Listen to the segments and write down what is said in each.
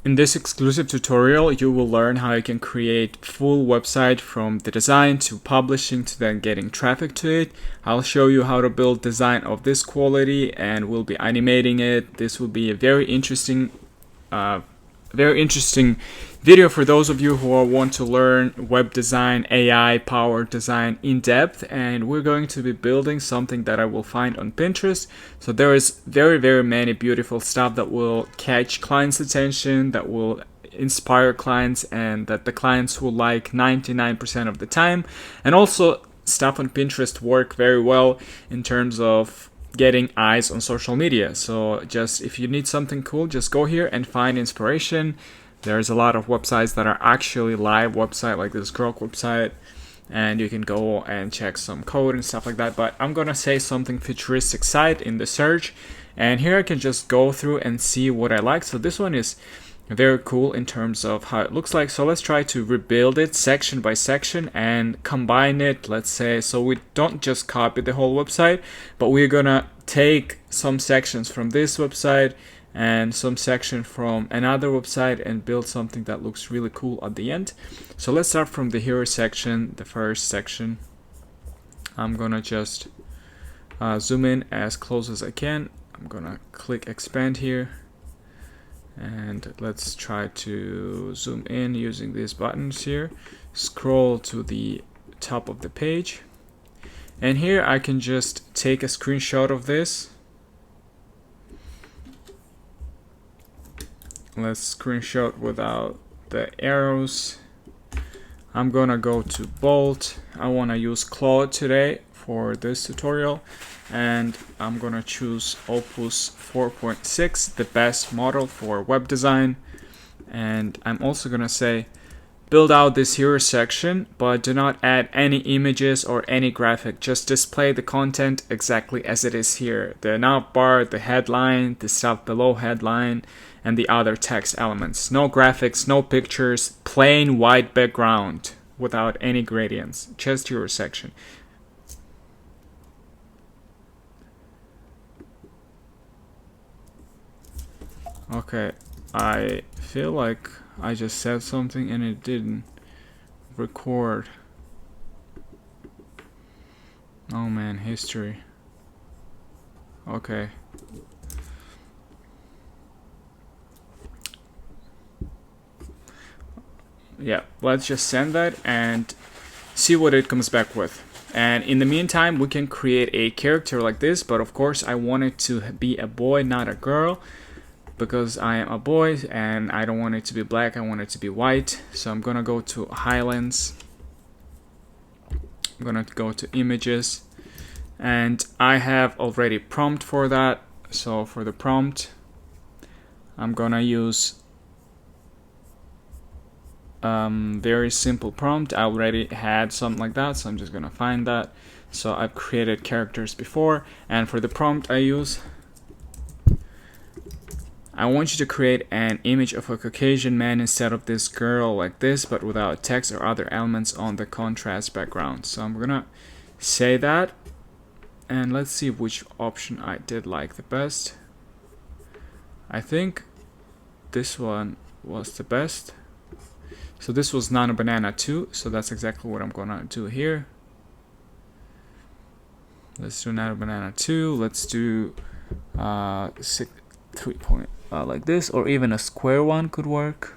In this exclusive tutorial, you will learn how you can create full website from the design to publishing to then getting traffic to it. I'll show you how to build design of this quality and we'll be animating it. This will be a very interesting video for those of you who want to learn web design, AI powered design in depth, and we're going to be building something that I will find on Pinterest. So there is very many beautiful stuff that will catch clients' attention, that will inspire clients, and that the clients will like 99% of the time. And also stuff on Pinterest work very well in terms of getting eyes on social media. So just if you need something cool, just go here and find inspiration. There's a lot of websites that are actually live website, like this Grok website, and you can go and check some code and stuff like that. But I'm gonna say something futuristic site in the search, and here I can just go through and see what I like. So this one is very cool in terms of how it looks like. So let's try to rebuild it section by section and combine it, let's say, so we don't just copy the whole website, but we're gonna take some sections from this website and some section from another website and build something that looks really cool at the end. So let's start from the hero section, the first section. I'm gonna just zoom in as close as I can. I'm gonna click expand here, and let's try to zoom in using these buttons here. Scroll to the top of the page, and here I can just take a screenshot of this. Let's screenshot without the arrows. I'm gonna go to bold. I want to use Claude today for this tutorial, and I'm gonna choose Opus 4.6, the best model for web design. And I'm also gonna say build out this hero section, but do not add any images or any graphic. Just display the content exactly as it is here. The nav bar, the headline, the stuff below headline, and the other text elements. No graphics, no pictures, plain white background without any gradients. Just hero section. Okay, I feel like I just said something and it didn't record. Oh man, history. Okay. Yeah, let's just send that and see what it comes back with. And in the meantime, we can create a character like this, but of course I want it to be a boy, not a girl, because I am a boy and I don't want it to be black, I want it to be white. So I'm gonna go to Highlands, I'm gonna go to images, and I have already prompt for that. So for the prompt, I'm gonna use very simple prompt. I already had something like that, so I'm just gonna find that. So I've created characters before, and for the prompt I want you to create an image of a Caucasian man instead of this girl like this, but without text or other elements on the contrast background. So I'm gonna say that, and let's see which option I did like the best. I think this one was the best. So this was Nano Banana 2, so that's exactly what I'm gonna do here. Let's do Nano Banana 2, let's do 3 point like this, or even a square one could work.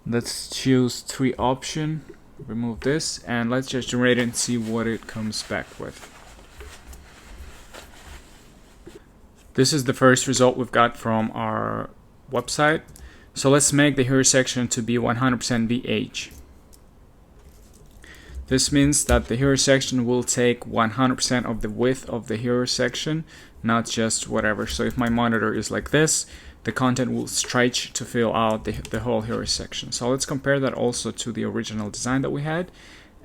Let's choose 3 option, remove this, and let's just generate it and see what it comes back with. This is the first result we've got from our website. So let's make the hero section to be 100% VH. This means that the hero section will take 100% of the width of the hero section, not just whatever. So if my monitor is like this, the content will stretch to fill out the whole hero section. So let's compare that also to the original design that we had.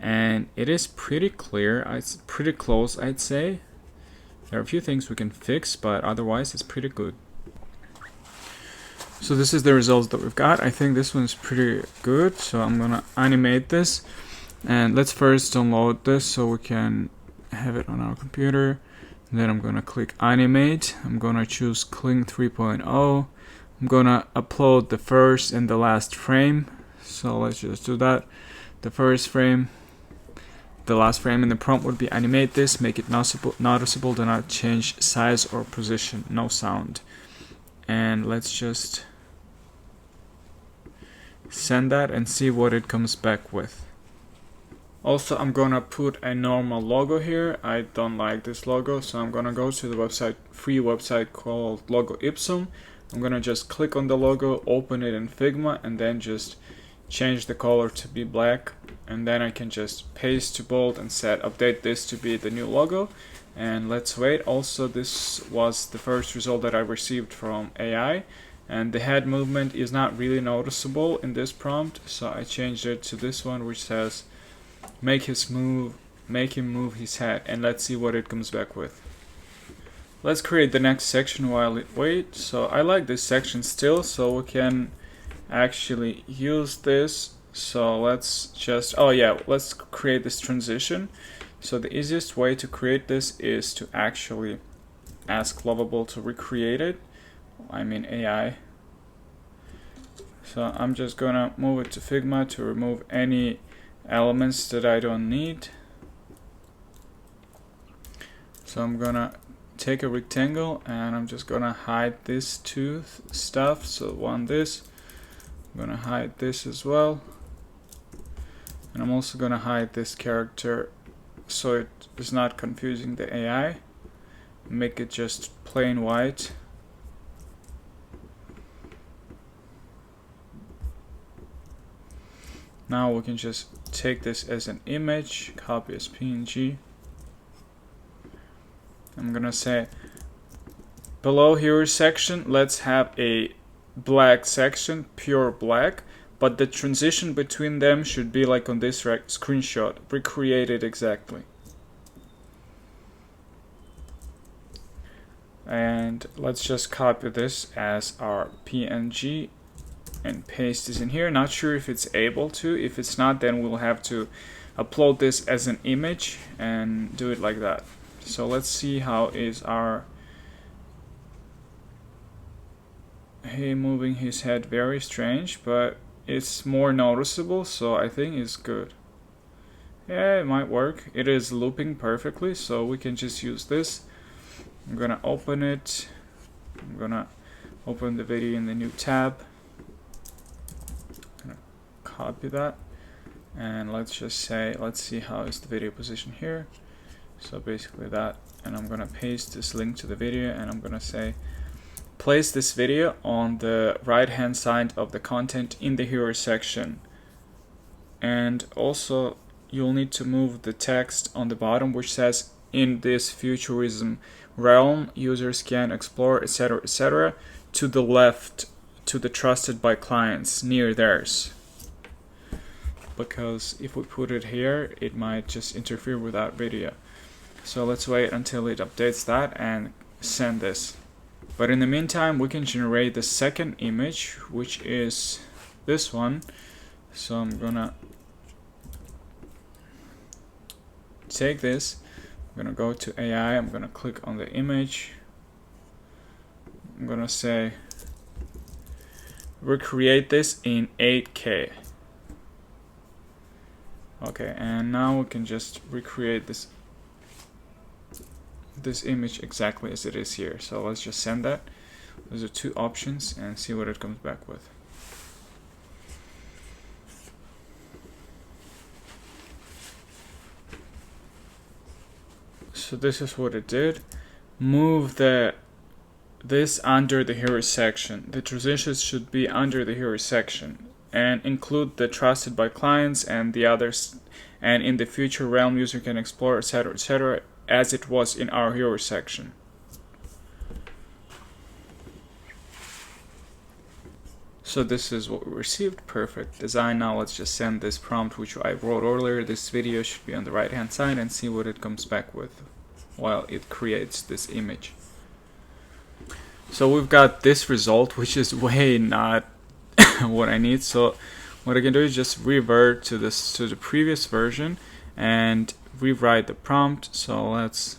And it is pretty clear, it's pretty close, I'd say. There are a few things we can fix, but otherwise it's pretty good. So this is the results that we've got. I think this one's pretty good, so I'm gonna animate this. And let's first download this so we can have it on our computer. And then I'm gonna click animate. I'm gonna choose Kling 3.0. I'm gonna upload the first and the last frame. So let's just do that. The first frame, the last frame, and the prompt would be animate this, make it noticeable, do not change size or position, no sound. And let's just send that and see what it comes back with. Also, I'm gonna put a normal logo here. I don't like this logo, so I'm gonna go to the website, free website called Logo Ipsum. I'm gonna just click on the logo, open it in Figma, and then just change the color to be black. And then I can just paste to bold and update this to be the new logo. And let's wait. Also, this was the first result that I received from AI. And the head movement is not really noticeable in this prompt, so I changed it to this one, which says make him move his head, and let's see what it comes back with. Let's create the next section while it waits. So I like this section still, so we can actually use this. So let's just, let's create this transition. So the easiest way to create this is to actually ask Lovable to recreate it. I mean AI. So I'm just gonna move it to Figma to remove any elements that I don't need. So I'm gonna take a rectangle and I'm just gonna hide this two stuff. So this, I'm gonna hide this as well, and I'm also gonna hide this character so it is not confusing the AI. Make it just plain white. Now we can just take this as an image, copy as PNG. I'm gonna say below here section, let's have a black section, pure black, but the transition between them should be like on this screenshot, recreate it exactly. And let's just copy this as our PNG and paste this in here. Not sure if it's able to. If it's not, then we'll have to upload this as an image and do it like that. So let's see how is our moving his head. Very strange, but it's more noticeable, so I think it's good. Yeah, it might work. It is looping perfectly, so we can just use this. I'm gonna open it. I'm gonna open the video in the new tab. Copy that, and let's just say, let's see how is the video position here. So basically that, and I'm gonna paste this link to the video, and I'm gonna say place this video on the right hand side of the content in the hero section. And also you'll need to move the text on the bottom which says in this futurism realm users can explore, etc., etc., to the left, to the trusted by clients near theirs. Because if we put it here, it might just interfere with that video. So let's wait until it updates that and send this. But in the meantime, we can generate the second image, which is this one. So I'm gonna take this, I'm gonna go to AI, I'm gonna click on the image. I'm gonna say recreate this in 8K. Okay, and now we can just recreate this image exactly as it is here. So let's just send that. Those are two options and see what it comes back with. So this is what it did. Move this under the hero section. The transitions should be under the hero section, and include the trusted by clients and the others, and in the future realm user can explore, etc., etc., as it was in our hero section. So this is what we received. Perfect design. Now let's just send this prompt which I wrote earlier. This video should be on the right hand side, and see what it comes back with while it creates this image. So we've got this result, which is way not what I need. So what I can do is just revert to the previous version and rewrite the prompt. So let's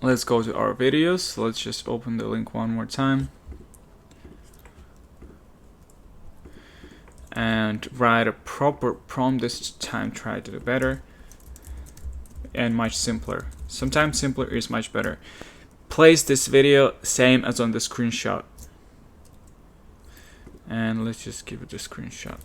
Let's go to our videos. Let's just open the link one more time and write a proper prompt. This time try to do better and much simpler. Sometimes simpler is much better. Place this video same as on the screenshot, and let's just give it a screenshot.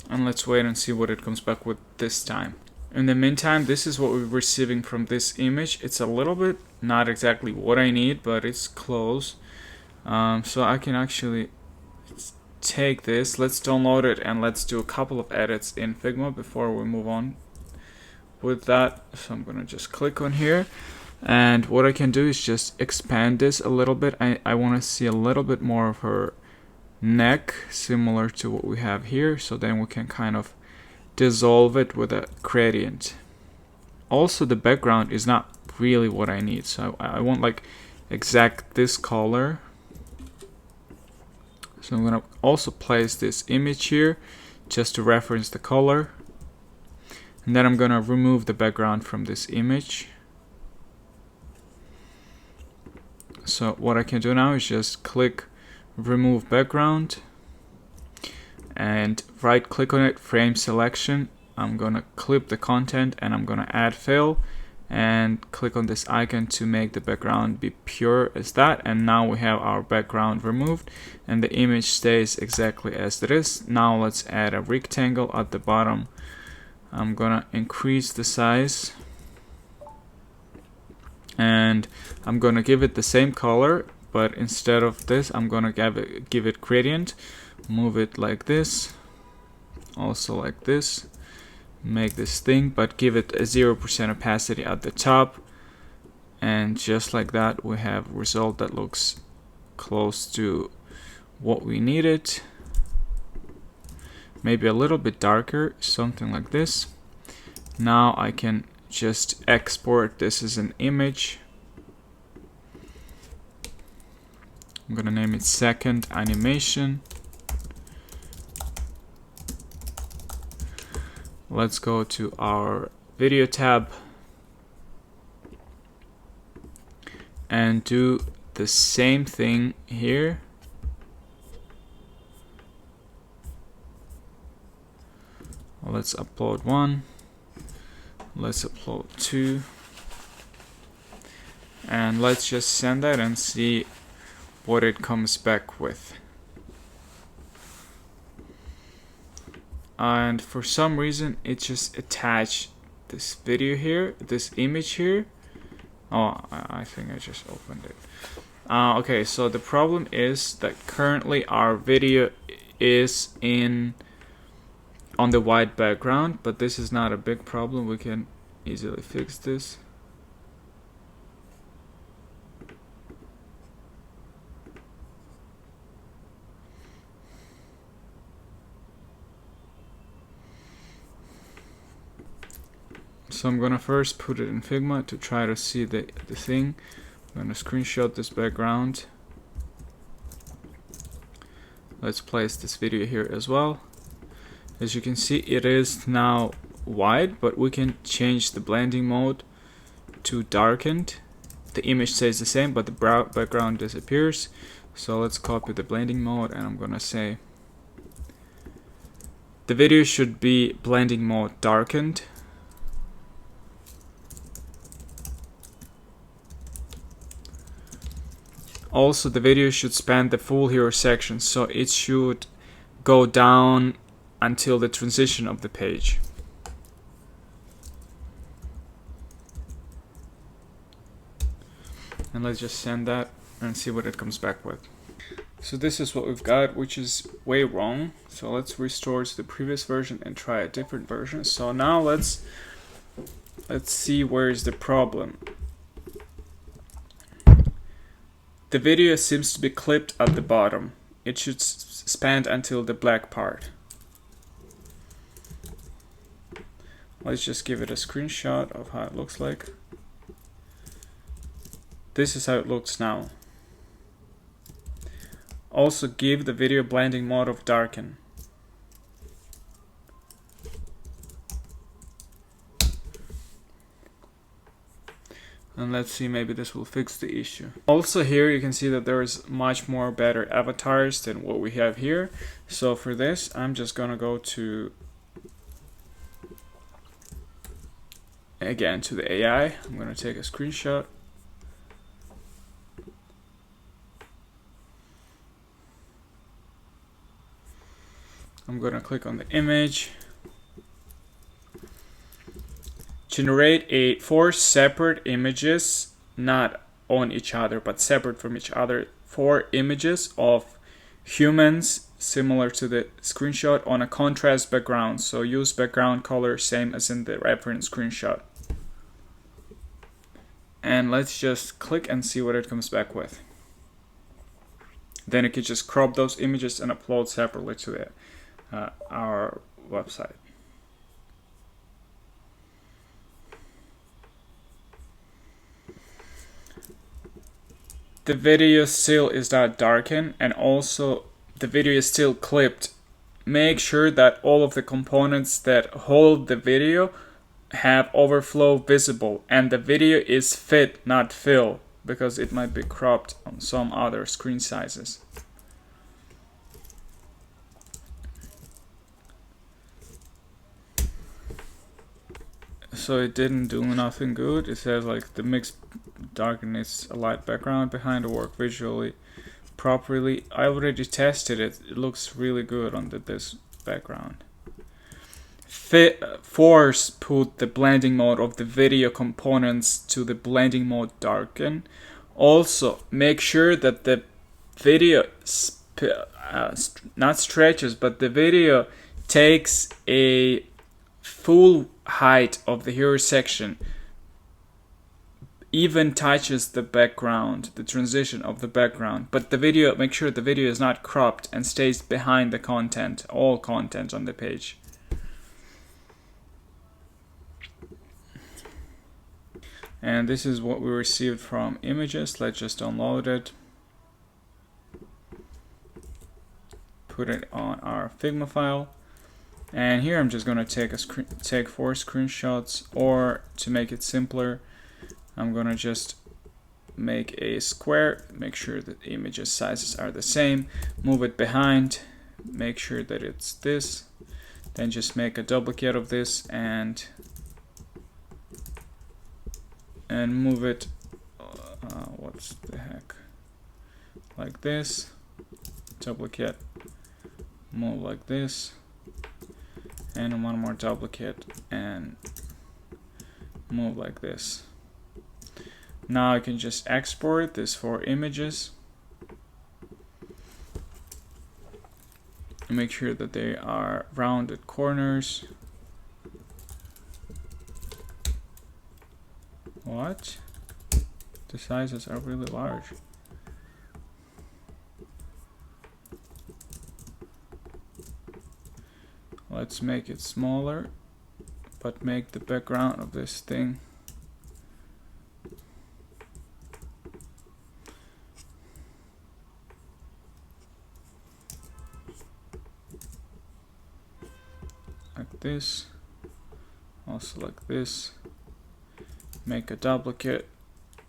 And let's wait and see what it comes back with this time. In the meantime, this is what we're receiving from this image. It's a little bit not exactly what I need, but it's close. So I can actually take this, let's download it, and let's do a couple of edits in Figma before we move on with that. So I'm gonna just click on here, and what I can do is just expand this a little bit. I want to see a little bit more of her neck, similar to what we have here, so then we can kind of dissolve it with a gradient. Also, the background is not really what I need, so I want like exact this color. So I'm gonna also place this image here just to reference the color, and then I'm gonna remove the background from this image. So what I can do now is just click remove background and right click on it, frame selection. I'm gonna clip the content and I'm gonna add fill and click on this icon to make the background be pure as that, and now we have our background removed and the image stays exactly as it is. Now let's add a rectangle at the bottom. I'm gonna increase the size and I'm gonna give it the same color, but instead of this I'm gonna give it gradient, move it like this, also like this, make this thing, but give it a 0% opacity at the top, and just like that we have a result that looks close to what we needed. Maybe a little bit darker, something like this. Now I can just export this as an image. I'm gonna name it second animation. Let's go to our video tab and do the same thing here. Let's upload one. Let's upload two. And let's just send that and see what it comes back with. And for some reason it just attached this video here, this image here. Oh, I think I just opened it. Okay, so the problem is that currently our video is on the white background, but this is not a big problem. We can easily fix this. So I'm gonna first put it in Figma to try to see the thing. I'm gonna screenshot this background. Let's place this video here as well. As you can see, it is now white, but we can change the blending mode to darkened. The image stays the same, but the background disappears. So let's copy the blending mode, and I'm gonna say the video should be blending mode darkened. Also, the video should span the full hero section, so it should go down until the transition of the page. And let's just send that and see what it comes back with. So this is what we've got, which is way wrong. So let's restore to the previous version and try a different version. So now let's see where is the problem. The video seems to be clipped at the bottom. It should span until the black part. Let's just give it a screenshot of how it looks like. this is how it looks now. Also give the video blending mode of darken. And let's see, maybe this will fix the issue. Also here you can see that there is much more better avatars than what we have here. So for this, I'm just gonna go to, again, to the AI. I'm gonna take a screenshot. I'm gonna click on the image. Generate 4 separate images, not on each other, but separate from each other. 4 images of humans, similar to the screenshot, on a contrast background. So use background color, same as in the reference screenshot. And let's just click and see what it comes back with. Then you can just crop those images and upload separately to our website. The video still is not darkened, and also the video is still clipped. Make sure that all of the components that hold the video have overflow visible, and the video is fit, not fill, because it might be cropped on some other screen sizes. So it didn't do nothing good. It says like the mixed darkness, a light background behind the work visually properly. I already tested it. It looks really good on this background. Force put the blending mode of the video components to the blending mode darken. Also make sure that the video not stretches, but the video takes a full height of the hero section, even touches the background, the transition of the background, but the video, make sure the video is not cropped and stays behind the content, all content on the page. And this is what we received from images. Let's just download it, put it on our Figma file. And here I'm just going to take 4 screenshots, or to make it simpler, I'm going to just make a square, make sure that the images sizes are the same, move it behind, make sure that it's this, then just make a duplicate of this and move it, what's the heck, like this, duplicate, move like this, and one more duplicate and move like this. Now I can just export this 4 images and make sure that they are rounded corners. What? The sizes are really large. Let's make it smaller, but make the background of this thing like this, also like this. Make a duplicate,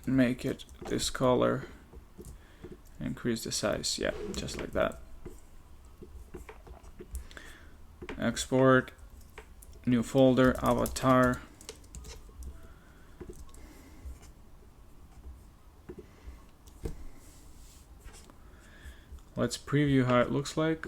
make it this color, increase the size, yeah, just like that. Export, new folder, avatar. Let's preview how it looks like.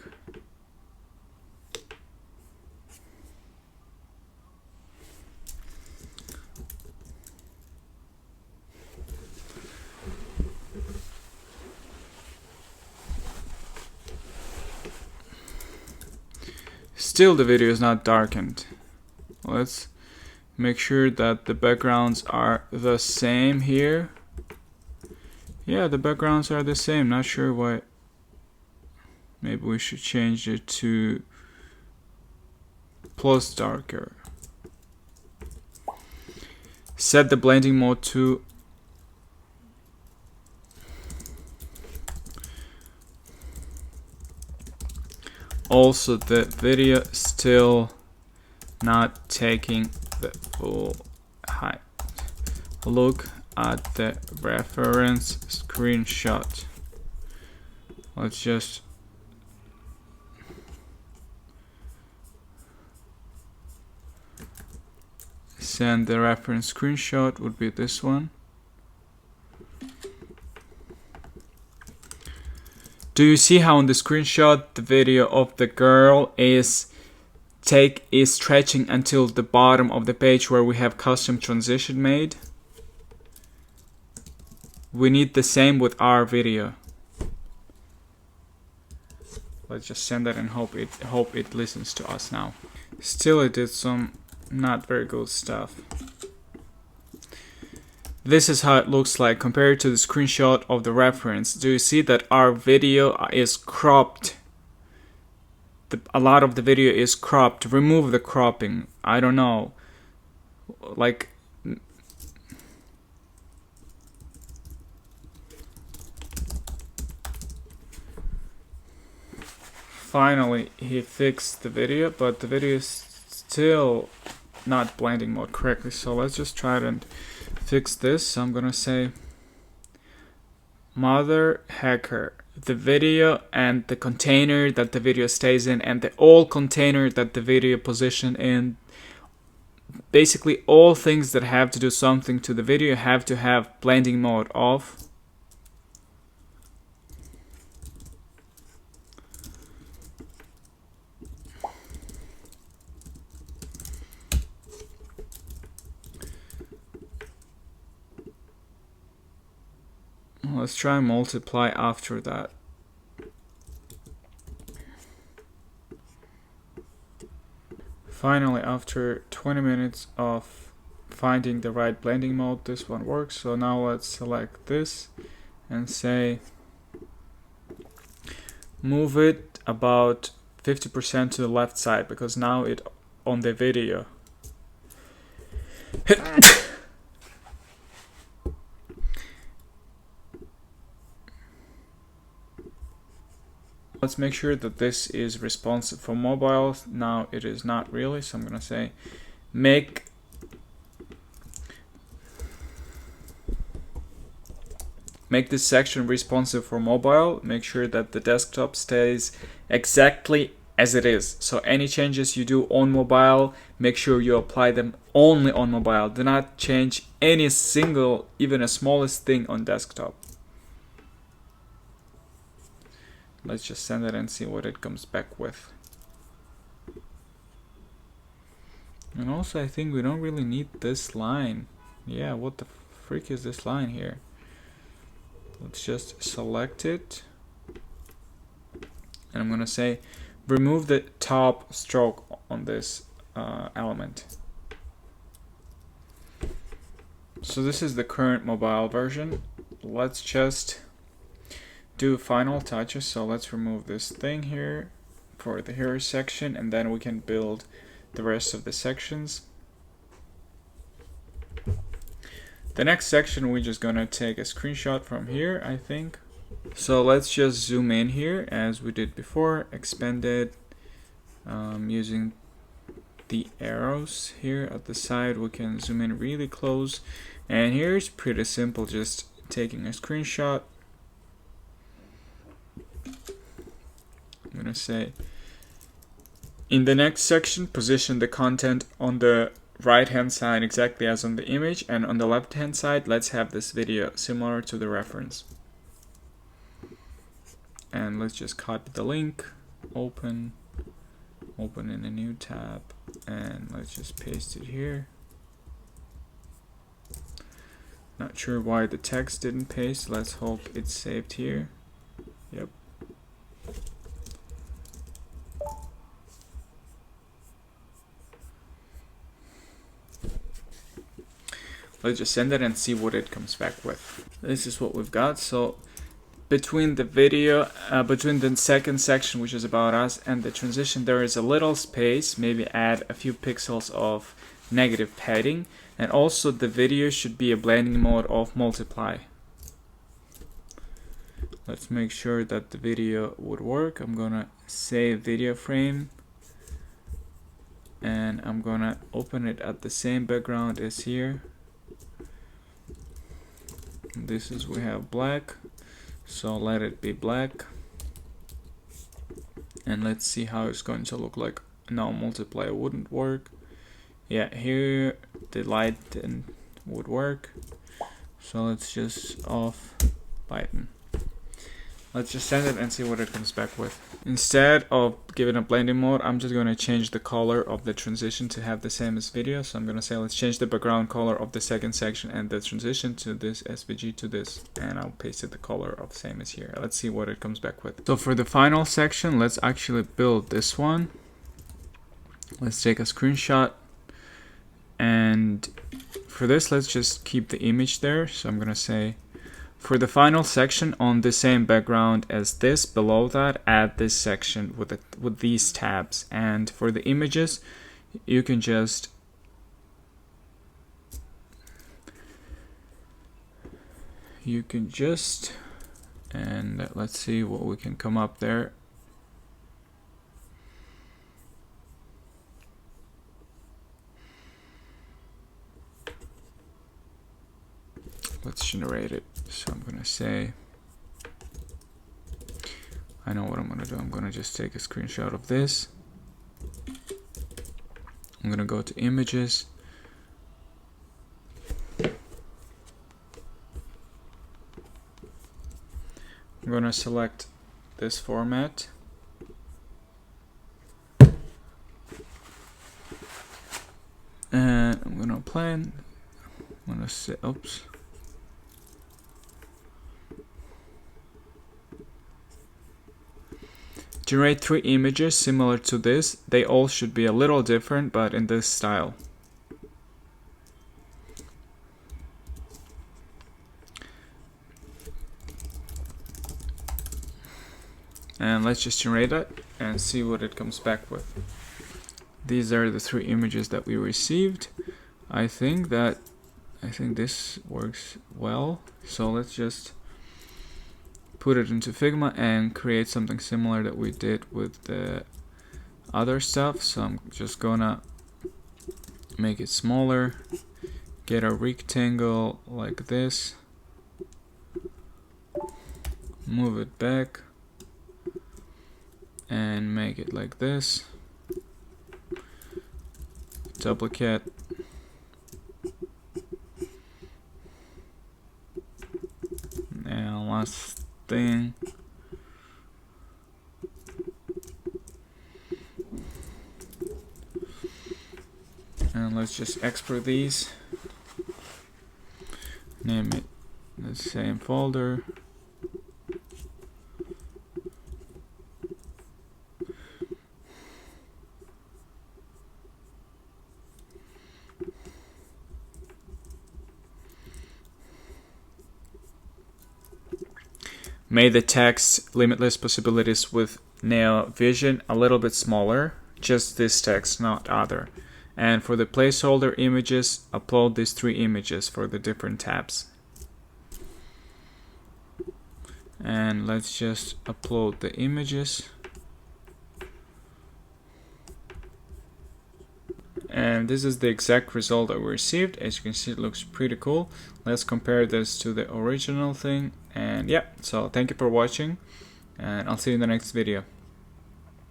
Still the video is not darkened. Let's make sure that the backgrounds are the same here. Yeah, the backgrounds are the same. Not sure why. Maybe we should change it to plus darker. Set the blending mode to Also, the video still not taking the full height. Look at the reference screenshot. Let's just send the reference screenshot, would be this one. Do you see how in the screenshot the video of the girl is stretching until the bottom of the page where we have custom transition made? We need the same with our video. Let's just send that and hope it listens to us now. Still, it did some not very good stuff. This is how it looks like compared to the screenshot of the reference. Do you see that our video is cropped? A lot of the video is cropped. Remove the cropping. I don't know. Like, finally he fixed the video, but the video is still not blending mode correctly. So let's just try it and fix this. So I'm gonna say mother hacker, the video and the container that the video stays in and the old container that the video position in, basically all things that have to do something to the video have to have blending mode off. Let's try multiply after that. Finally, after 20 minutes of finding the right blending mode, this one works. So now let's select this and say move it about 50% to the left side, because now it on the video let's make sure that this is responsive for mobile. Now it is not really, so I'm gonna say make this section responsive for mobile. Make sure that the desktop stays exactly as it is. So any changes you do on mobile, make sure you apply them only on mobile. Do not change any single, even a smallest thing on desktop. Let's just send it and see what it comes back with. And also, I think we don't really need this line. Yeah, what the freak is this line here? Let's just select it. And I'm gonna say remove the top stroke on this element. So this is the current mobile version. Let's just do final touches. So let's remove this thing here for the hero section, and then we can build the rest of the sections. The next section, we're just gonna take a screenshot from here, I think. So let's just zoom in here as we did before, expand it using the arrows here at the side. We can zoom in really close, and here's pretty simple, just taking a screenshot. I'm gonna say in the next section, position the content on the right hand side exactly as on the image, and on the left hand side let's have this video similar to the reference. And let's just copy the link, open in a new tab, and let's just paste it here. Not sure why the text didn't paste. Let's hope it's saved here. Yep. Let's just send it and see what it comes back with. This is what we've got. So between the video, between the second section, which is about us, and the transition, there is a little space. Maybe add a few pixels of negative padding. And also the video should be a blending mode of multiply. Let's make sure that the video would work. I'm gonna save video frame, and I'm gonna open it at the same background as here. This is, we have black, so let it be black, and let's see how it's going to look like. No, multiply wouldn't work. Yeah, here the light would work, so let's just off Python. Let's just send it and see what it comes back with. Instead of giving a blending mode, I'm just going to change the color of the transition to have the same as video. So I'm going to say, let's change the background color of the second section and the transition to this SVG to this. And I'll paste it the color of same as here. Let's see what it comes back with. So for the final section, let's actually build this one. Let's take a screenshot. And for this, let's just keep the image there. So I'm going to say, for the final section on the same background as this, below that, add this section with these tabs. And for the images, you can just and let's see what we can come up there. Let's generate it. So I'm gonna say, I know what I'm gonna do. I'm gonna just take a screenshot of this. I'm gonna go to images. I'm gonna select this format. And I'm gonna plan. I'm gonna say, oops. Generate 3 images similar to this. They all should be a little different, but in this style. And let's just generate that and see what it comes back with. These are the 3 images that we received. I think this works well. So let's just put it into Figma and create something similar that we did with the other stuff. So I'm just gonna make it smaller, get a rectangle like this, move it back and make it like this, duplicate, and last thing, and let's just export these, name it the same folder, made the text limitless possibilities with Neo Vision a little bit smaller, just this text, not other. And for the placeholder images, upload these 3 images for the different tabs. And let's just upload the images. And this is the exact result that we received. As you can see, it looks pretty cool. Let's compare this to the original thing. And yeah, so thank you for watching, and I'll see you in the next video.